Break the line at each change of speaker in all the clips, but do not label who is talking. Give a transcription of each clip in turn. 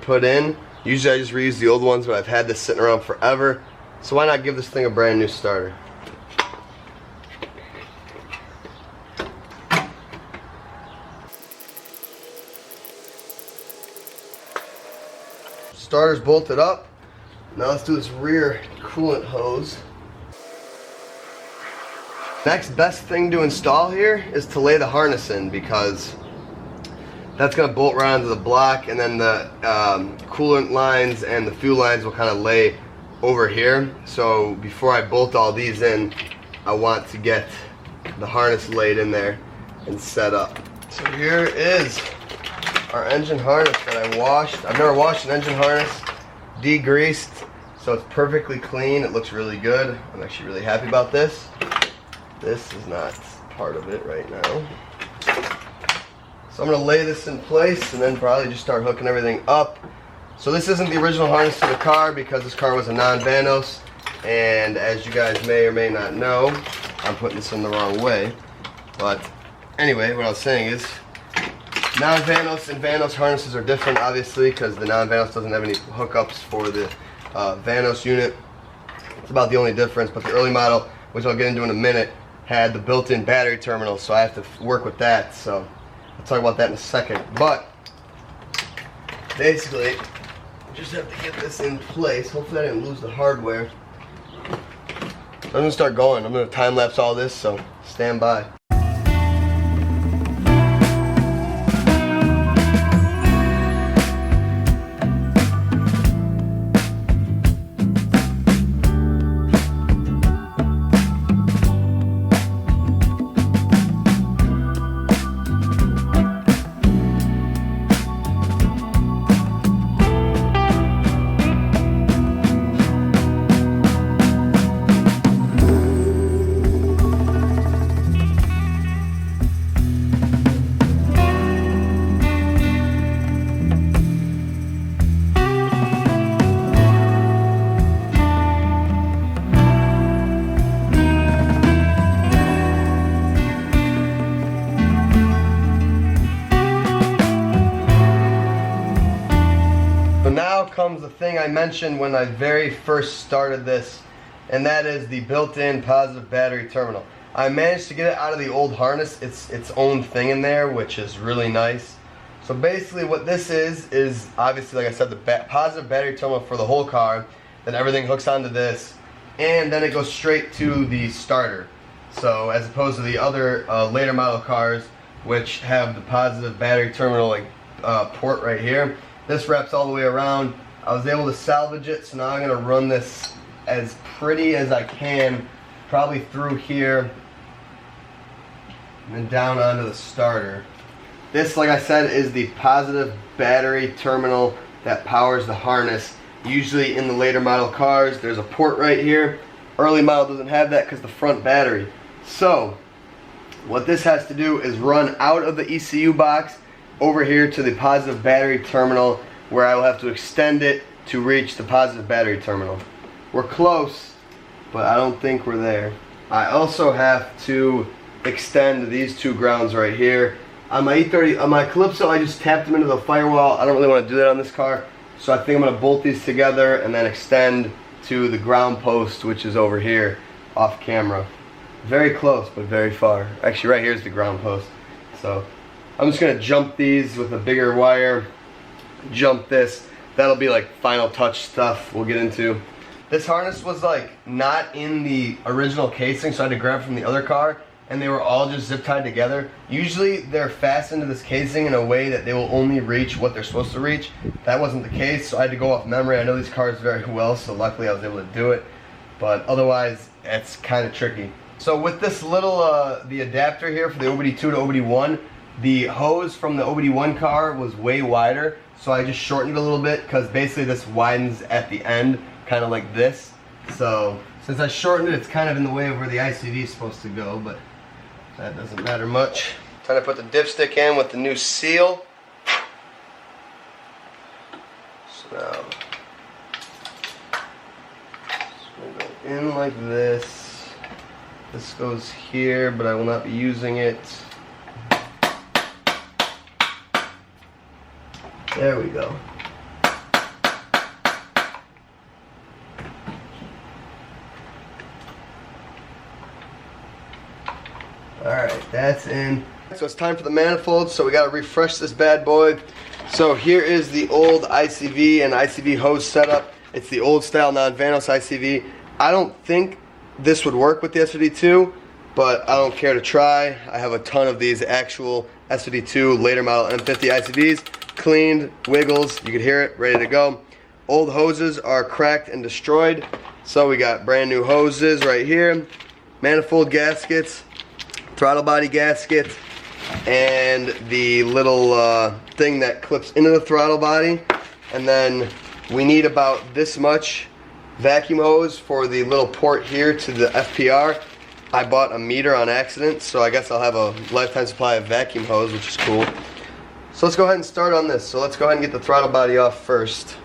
put in. Usually I just reuse the old ones, but I've had this sitting around forever. So why not give this thing a brand new starter? Starter's bolted up. Now let's do this rear coolant hose. Next best thing to install here is to lay the harness in, because that's going to bolt right onto the block, and then the coolant lines and the fuel lines will kind of lay over here. So before I bolt all these in, I want to get the harness laid in there and set up. So here is our engine harness that I washed. I've never washed an engine harness, degreased, so it's perfectly clean. It looks really good. I'm actually really happy about this. This is not part of it right now. So I'm going to lay this in place and then probably just start hooking everything up. So this isn't the original harness to the car, because this car was a non-Vanos, and as you guys may or may not know, I'm putting this in the wrong way. But anyway, what I was saying is, non-Vanos and Vanos harnesses are different, obviously, because the non-Vanos doesn't have any hookups for the Vanos unit. It's about the only difference. But the early model, which I'll get into in a minute, had the built-in battery terminal, so I have to work with that. So I'll talk about that in a second. But basically, just have to get this in place. Hopefully I didn't lose the hardware. I'm going to start going. I'm going to time-lapse all this, so stand by. Now comes the thing I mentioned when I very first started this, and that is the built-in positive battery terminal. I managed to get it out of the old harness. It's its own thing in there, which is really nice. So basically what this is obviously, like I said, the positive battery terminal for the whole car. Then everything hooks onto this, and then it goes straight to the starter. So as opposed to the other later model cars, which have the positive battery terminal port right here, this wraps all the way around. I was able to salvage it, so now I'm going to run this as pretty as I can, probably through here and then down onto the starter. This, like I said, is the positive battery terminal that powers the harness. Usually in the later model cars, there's a port right here. Early model doesn't have that because the front battery. So what this has to do is run out of the ECU box over here to the positive battery terminal, where I will have to extend it to reach the positive battery terminal. We're close, but I don't think we're there. I also have to extend these two grounds right here. On my E30, on my Calypso, I just tapped them into the firewall. I don't really want to do that on this car, so I think I'm going to bolt these together and then extend to the ground post, which is over here off camera. Very close, but very far. Actually, right here is the ground post. So I'm just going to jump these with a bigger wire, jump this. That'll be like final touch stuff we'll get into. This harness was like not in the original casing, so I had to grab it from the other car, and they were all just zip tied together. Usually they're fastened to this casing in a way that they will only reach what they're supposed to reach. That wasn't the case, so I had to go off memory. I know these cars very well, so luckily I was able to do it, but otherwise it's kind of tricky. So with this little, the adapter here for the OBD2 to OBD1, the hose from the OBD1 car was way wider, so I just shortened it a little bit because basically this widens at the end, kind of like this. So since I shortened it, it's kind of in the way of where the ICD is supposed to go, but that doesn't matter much. Time to put the dipstick in with the new seal. So now, it's going to go in like this. This goes here, but I will not be using it. There we go. Alright, that's in. So it's time for the manifold, so we gotta refresh this bad boy. So here is the old ICV and ICV hose setup. It's the old style non-Vanos ICV. I don't think this would work with the S52, but I don't care to try. I have a ton of these actual S52 later model M50 ICVs, cleaned, wiggles, you can hear it, ready to go. Old hoses are cracked and destroyed, so we got brand new hoses right here, manifold gaskets, throttle body gasket, and the little thing that clips into the throttle body. And then we need about this much vacuum hose for the little port here to the FPR. I bought a meter on accident, so I guess I'll have a lifetime supply of vacuum hose, which is cool. So let's go ahead and start on this. So let's go ahead and get the throttle body off first.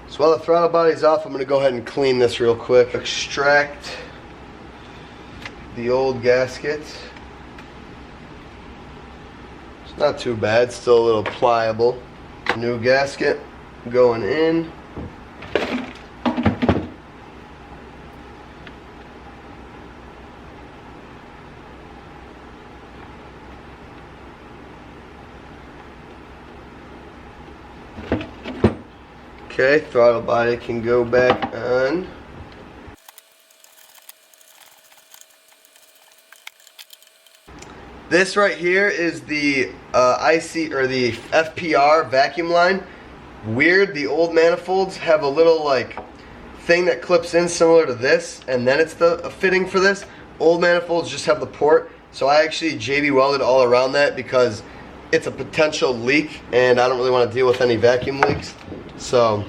So while the throttle body's off, I'm going to go ahead and clean this real quick. Extract the old gasket. It's not too bad, still a little pliable. New gasket going in. Okay, throttle body can go back on. This right here is the IC or the FPR vacuum line. Weird, the old manifolds have a little like thing that clips in similar to this, and then it's the fitting for this. Old manifolds just have the port, so I actually JB welded all around that because it's a potential leak, and I don't really want to deal with any vacuum leaks. So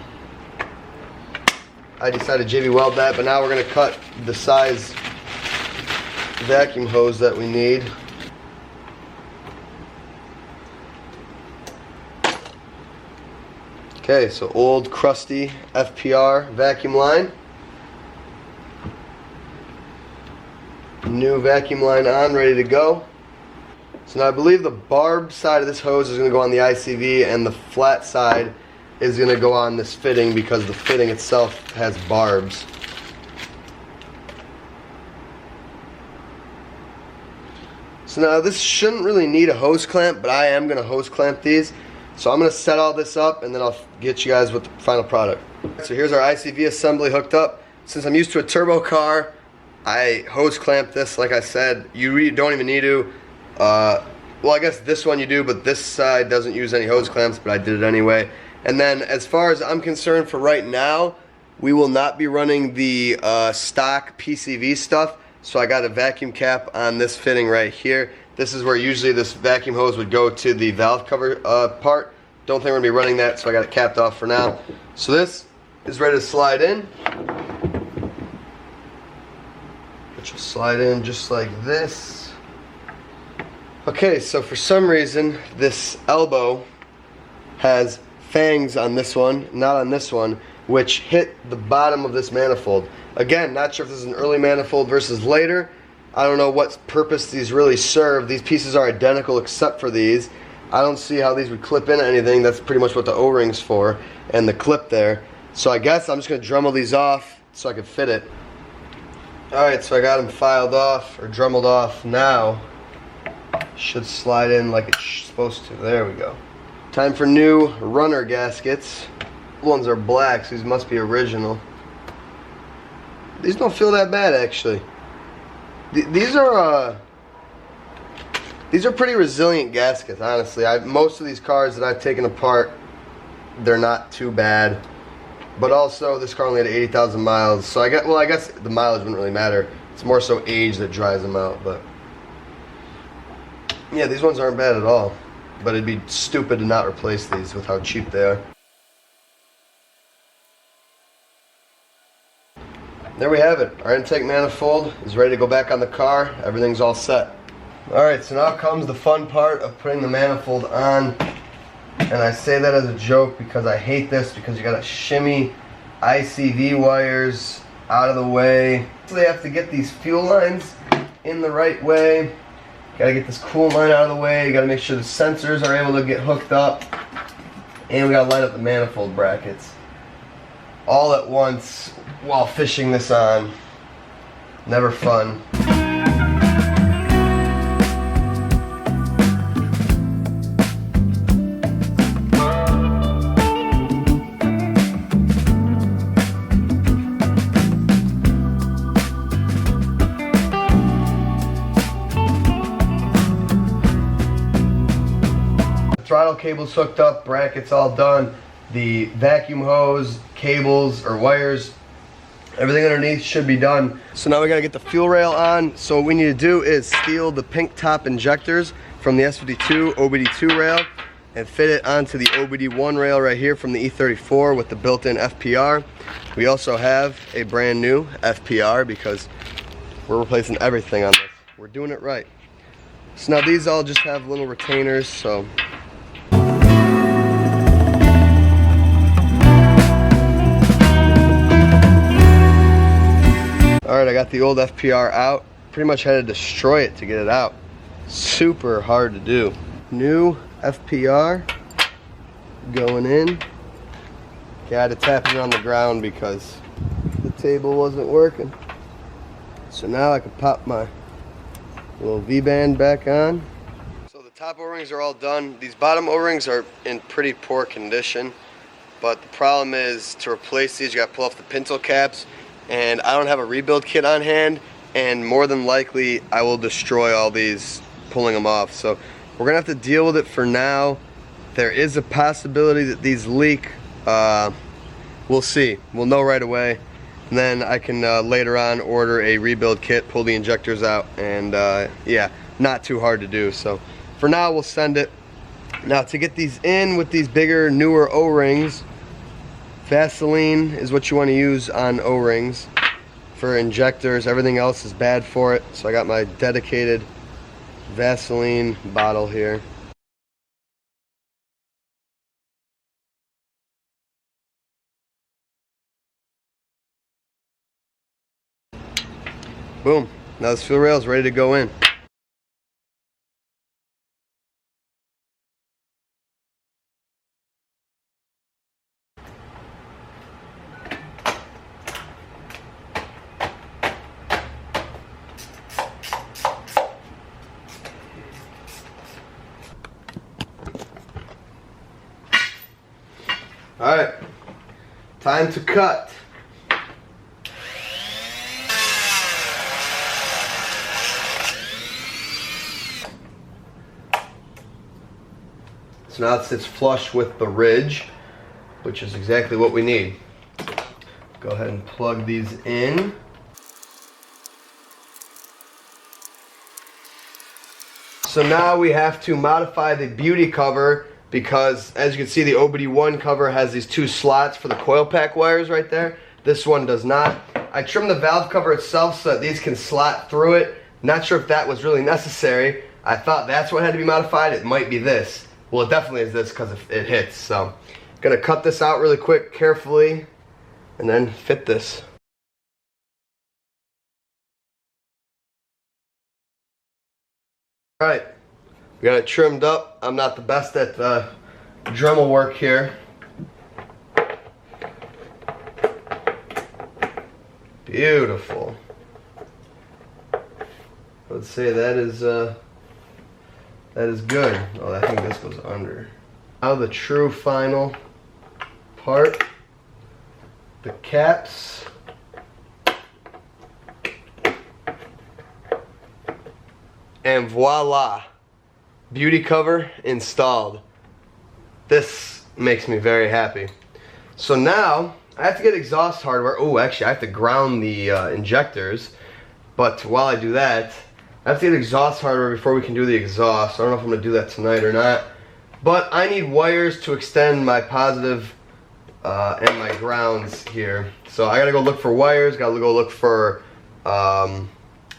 I decided to JB weld that, but now we're going to cut the size vacuum hose that we need. Okay, so old crusty FPR vacuum line. New vacuum line on, ready to go. So now I believe the barb side of this hose is going to go on the ICV, and the flat side is going to go on this fitting because the fitting itself has barbs. So now this shouldn't really need a hose clamp, but I am going to hose clamp these. So I'm going to set all this up, and then I'll get you guys with the final product. So here's our ICV assembly hooked up. Since I'm used to a turbo car, I hose clamp this. Like I said, you really don't even need to. Well, I guess this one you do, but this side doesn't use any hose clamps, but I did it anyway. And then as far as I'm concerned for right now, we will not be running the stock PCV stuff. So I got a vacuum cap on this fitting right here. This is where usually this vacuum hose would go to the valve cover part. Don't think we're going to be running that, so I got it capped off for now. So this is ready to slide in. Which will slide in just like this. Okay, so for some reason this elbow has fangs on this one, not on this one, which hit the bottom of this manifold. Again, not sure if this is an early manifold versus later. I don't know what purpose these really serve. These pieces are identical except for these. I don't see how these would clip into anything. That's pretty much what the O-ring's for, and the clip there. So I guess I'm just going to Dremel these off so I can fit it. Alright, so I got them filed off, or Dremeled off now. Should slide in like it's supposed to. There we go. Time for new runner gaskets. The ones are black, so these must be original. These don't feel that bad, actually. These are pretty resilient gaskets, honestly. Most of these cars that I've taken apart, they're not too bad. But also, this car only had 80,000 miles, so I guess the mileage wouldn't really matter. It's more so age that dries them out, but yeah, these ones aren't bad at all. But it'd be stupid to not replace these with how cheap they are. There we have it. Our intake manifold is ready to go back on the car. Everything's all set. Alright, so now comes the fun part of putting the manifold on. And I say that as a joke because I hate this, because you gotta shimmy ICV wires out of the way. So they have to get these fuel lines in the right way. Gotta get this cool line out of the way. You gotta make sure the sensors are able to get hooked up. And we gotta light up the manifold brackets all at once while fishing this on. Never fun. Throttle cable's hooked up, brackets all done, the vacuum hose, cables or wires, everything underneath should be done. So now we gotta get the fuel rail on. So what we need to do is steal the pink top injectors from the S52 OBD2 rail and fit it onto the OBD1 rail right here from the E34 with the built-in FPR. We also have a brand new FPR because we're replacing everything on this. We're doing it right. So now these all just have little retainers, so alright, I got the old FPR out. Pretty much had to destroy it to get it out. Super hard to do. New FPR going in. Got to tap it on the ground because the table wasn't working. So now I can pop my little V-band back on. So the top O-rings are all done. These bottom O-rings are in pretty poor condition. But the problem is to replace these, you got to pull off the pintle caps. And I don't have a rebuild kit on hand, and more than likely I will destroy all these pulling them off. So we're gonna have to deal with it for now. There is a possibility that these leak. We'll see. We'll know right away, and then I can later on order a rebuild kit, pull the injectors out, and yeah, not too hard to do. So for now we'll send it. Now to get these in with these bigger, newer O-rings, Vaseline is what you want to use on O-rings for injectors. Everything else is bad for it. So I got my dedicated Vaseline bottle here. Boom. Now this fuel rail is ready to go in. Alright, time to cut. So now it sits flush with the ridge, which is exactly what we need. Go ahead and plug these in. So now we have to modify the beauty cover, because as you can see, the OBD1 cover has these two slots for the coil pack wires right there. This one does not. I trimmed the valve cover itself so that these can slot through it. Not sure if that was really necessary. I thought that's what had to be modified. It might be this. Well, it definitely is this because it hits. So I'm gonna cut this out really quick, carefully, and then fit this. All right. We got it trimmed up. I'm not the best at Dremel work here. Beautiful. Let's say that is good. Oh, I think this goes under. Now the true final part, the caps. And voila. Beauty cover installed. This makes me very happy. So now I have to get exhaust hardware. Oh, actually I have to ground the injectors, but while I do that, I have to get exhaust hardware before we can do the exhaust. I don't know if I'm gonna do that tonight or not, but I need wires to extend my positive and my grounds here. So I gotta go look for wires, gotta go look for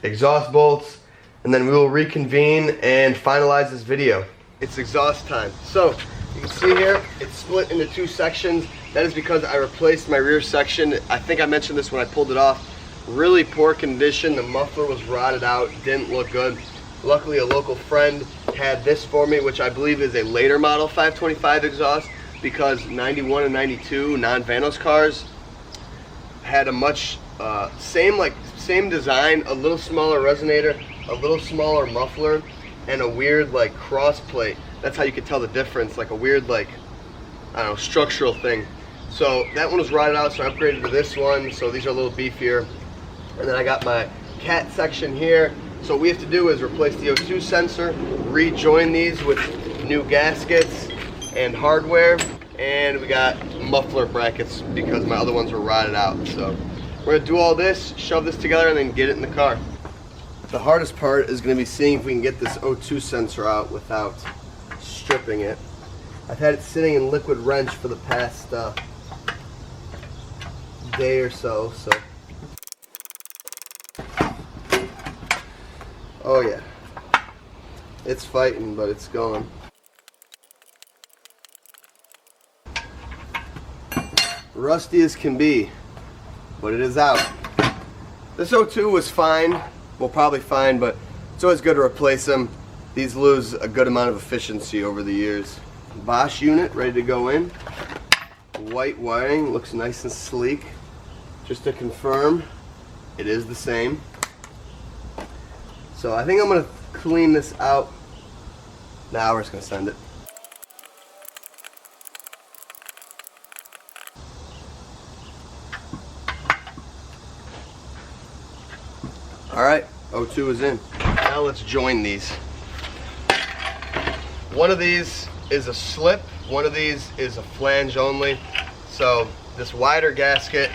exhaust bolts, and then we will reconvene and finalize this video. It's exhaust time. So you can see here, it's split into two sections. That is because I replaced my rear section. I think I mentioned this when I pulled it off. Really poor condition. The muffler was rotted out, didn't look good. Luckily, a local friend had this for me, which I believe is a later model 525 exhaust. because 91 and 92 non-Vanos cars had a much same design, a little smaller resonator, a little smaller muffler, and a weird like cross plate. That's how you could tell the difference, like a weird like, I don't know, structural thing. So that one was rotted out, so I upgraded to this one. So these are a little beefier. And then I got my cat section here. So what we have to do is replace the O2 sensor, rejoin these with new gaskets and hardware, and we got muffler brackets because my other ones were rotted out. So we're gonna do all this, shove this together, and then get it in the car. The hardest part is gonna be seeing if we can get this O2 sensor out without stripping it. I've had it sitting in liquid wrench for the past day or so. Oh yeah, it's fighting, but it's going. Rusty as can be, but it is out. This O2 was fine, well probably fine, but it's always good to replace them. These lose a good amount of efficiency over the years. Bosch unit ready to go in. White wiring, looks nice and sleek. Just to confirm, it is the same. So I think I'm gonna clean this out. Now we're just gonna send it. All right, O2 is in. Now let's join these. One of these is a slip, one of these is a flange only. So this wider gasket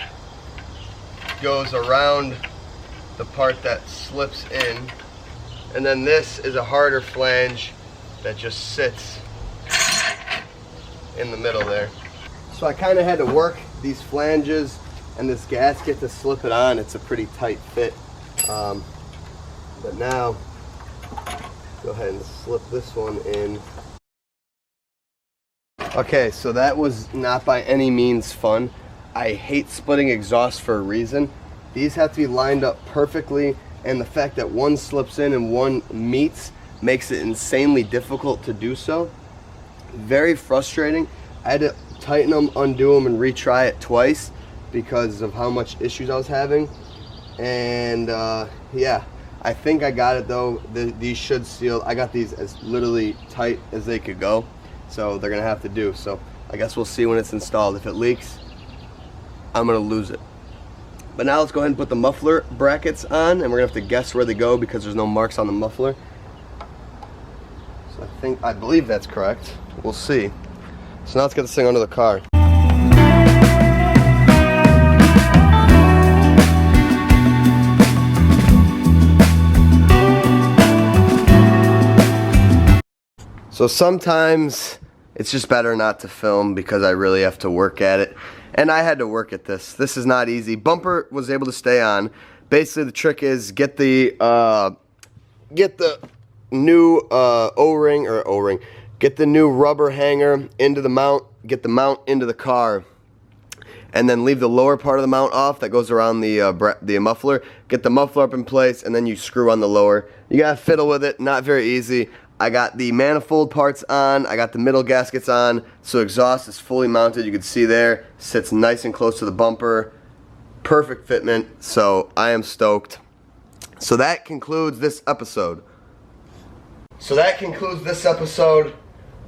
goes around the part that slips in, and then this is a harder flange that just sits in the middle there. So I kind of had to work these flanges and this gasket to slip it on. It's a pretty tight fit. But now, go ahead and slip this one in. Okay, so that was not by any means fun. I hate splitting exhaust for a reason. These have to be lined up perfectly, and the fact that one slips in and one meets makes it insanely difficult to do so. Very frustrating. I had to tighten them, undo them, and retry it twice because of how much issues I was having. And yeah, I think I got it though. These should seal. I got these as literally tight as they could go, so they're gonna have to do. So I guess we'll see when it's installed. If it leaks, I'm gonna lose it. But now let's go ahead and put the muffler brackets on, and we're gonna have to guess where they go because there's no marks on the muffler. So I believe that's correct. We'll see. So now let's get this thing under the car. So sometimes it's just better not to film because I really have to work at it. And I had to work at this. This is not easy. Bumper was able to stay on. Basically the trick is get the new O-ring, get the new rubber hanger into the mount, get the mount into the car, and then leave the lower part of the mount off that goes around the muffler. Get the muffler up in place, and then you screw on the lower. You gotta fiddle with it, not very easy. I got the manifold parts on, I got the middle gaskets on, so exhaust is fully mounted. You can see there, sits nice and close to the bumper. Perfect fitment, so I am stoked. So that concludes this episode.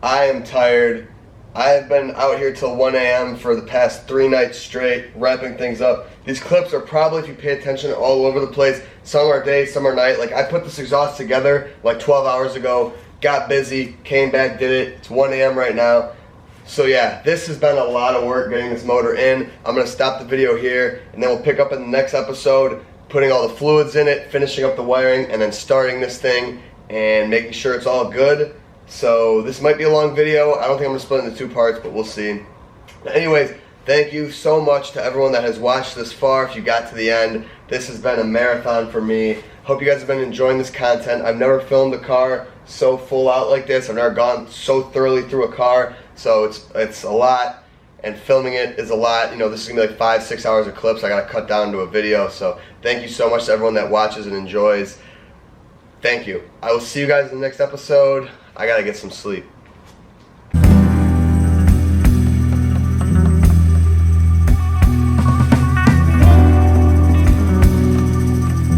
I am tired. I have been out here till 1 a.m. for the past 3 nights straight, wrapping things up. These clips are probably, if you pay attention, all over the place. Some are day, some are night. Like, I put this exhaust together like 12 hours ago, got busy, came back, did it. It's 1 a.m. right now. So yeah, this has been a lot of work getting this motor in. I'm going to stop the video here, and then we'll pick up in the next episode, putting all the fluids in it, finishing up the wiring, and then starting this thing and making sure it's all good. So this might be a long video. I don't think I'm going to split it into 2 parts, but we'll see. Anyways, thank you so much to everyone that has watched this far. If you got to the end, this has been a marathon for me. Hope you guys have been enjoying this content. I've never filmed a car so full out like this. I've never gone so thoroughly through a car. So it's a lot, and filming it is a lot. You know, this is going to be like 5-6 hours of clips I got to cut down to a video. So thank you so much to everyone that watches and enjoys. Thank you. I will see you guys in the next episode. I gotta get some sleep.